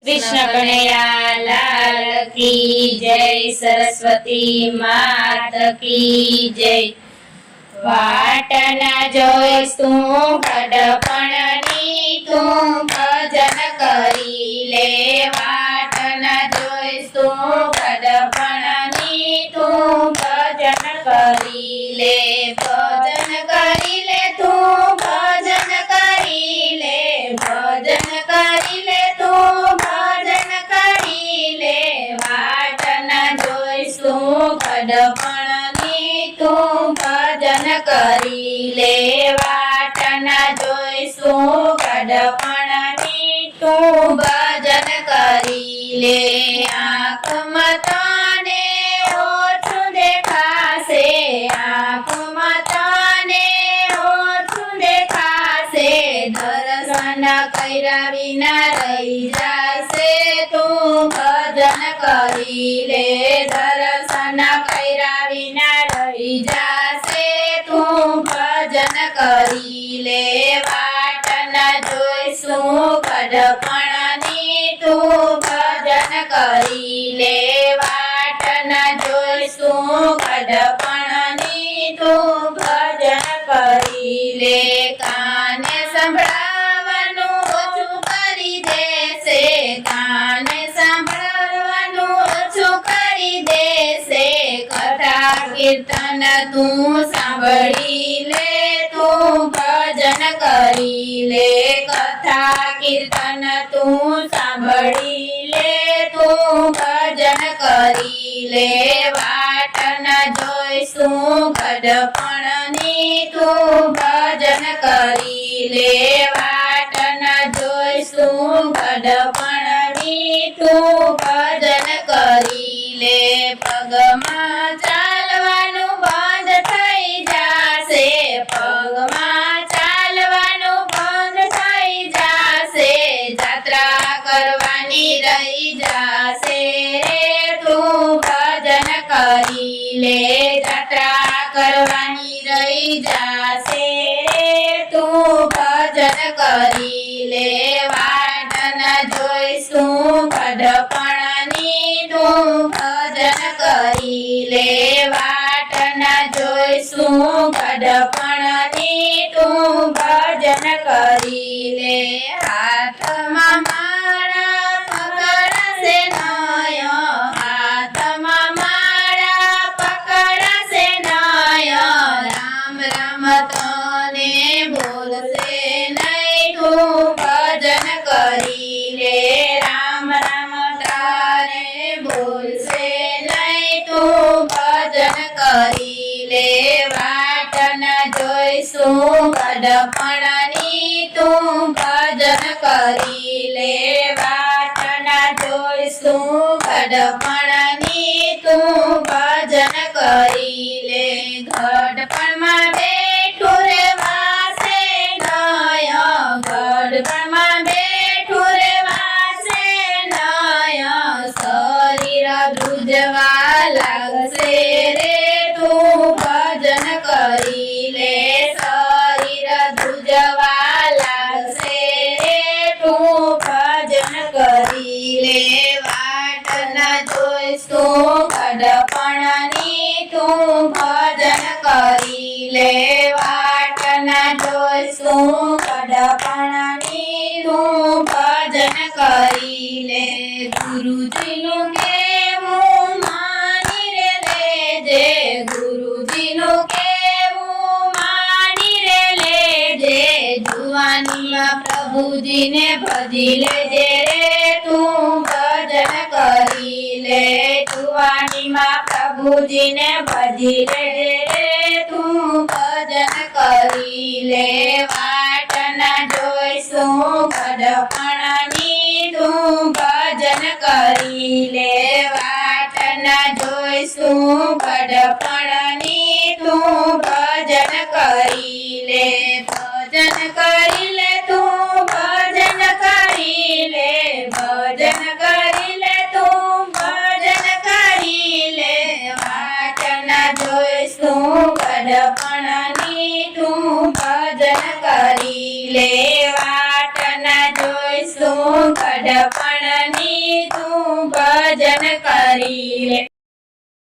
कृष्ण कन्हैया लाल की जय। सरस्वती मात की जय। वाटना जोईस तू गडपणनी तू भजन करी ले। वाटना जोईस तू गडपणनी तू भजन करी ले। भजन करी ले तू भजन करी ले। भजन करी ले तू भजन करी ले। वाटना जोईस तू गडपणनी तू भजन करी ले। वाटना जोईस तू गडपणनी तू भजन करी ले। आँखમાં તને ઓછું દેખાશે। આँખમાં તને ઓછું દેખાશે। દર્શન કર્યા વિના રહી જાશે। તું ભજન કરી લે। દર્શન કર્યા વિના રહી જાશે। તું ભજન કરી લે। વાટના જોઈશું ગડપણની તું ભજન કરી લે। વાટના જોઈશું ગડપણની તું ભજન કરી લે। કાને સંભળાવવાનું ઓછું કરી દેશે। કાને સાંભળવાનું ઓછું કરી દેશે। કથા કીર્તન તું સાંભળી લે। તું ભજન કરી લે। કથા કીર્તન તું સાંભળી લે। તું ભજન કરી લે। વાટના જોઈશું ગડપણની તું ભજન કરી લે। વાટના જોઈશું ગડપણની તું ભજન કરી લે। પગમાં ચાલવાનું બંધ થઈ જાશે। પગમાં ચાલવાનું બંધ થઈ જાશે। જાત્રા કરવાની રહી જાશે રે। તું ભજન કરી લે। જાત્રા કરવાની રહી જાશે રે। તું ભજન કરી લે। વાટના જોઈશું ગડપણની તું ભજન કરી લે। વાટના જોઈશું ગડપણની તું ભજન કરી લે। હાથમાં માળા પકડાશે નય। હાથમાં માળા પકડાશે નય। રામ રામ તને બોલશે નહીં। તું ભજન કરી લે। રામ રામ તારે બોલશે નહીં। તું ભજન કરી લે। વાટના જોઈશું ગડપણની તું ભજન કરી લે। વાટના જોઈશું ગડપણની તું ભજન કરી લે। ગડપણમાં બેઠું રે વાસે નય। ગડપણમાં બેઠું રે વાસે નય। શરીર ધ્રુજવા લાગશે રે। તું ભજન કરી લે। શરીર ધ્રુજવા લાગશે રે। તું ભજન કરી લે। વાટના જોઈશું ગડપણની તું ભજન કરી લે। વાટના જોઈશું ગડપણની તું ભજન કરી લે। ગુરુજીનું કહેવું માની રે લેજે। ગુરુજીનું કહેવું માની રે લેજે। જુવાનીમાં પ્રભુજીને ભજી લેજે રે। તું ભજન કરી લે। જુવાનીમાં પ્રભુજીને ભજી લેજે રે। તું ભજન કરી લે। વાટના જોઈશું ગડપણની તું ભજન કરી લે। વાટના જોઈશું ગડપણની તું ભજન કરી લે। ભજન કરી લે તું ભજન કરી લે। ભજન કરી લે તું ભજન કરી લે। વાટના જોઈશું ગડપણની તું ભજન કરી લે। વાટના જોઈશું ગડપણ ભગવાનની તું ભજન કરી લે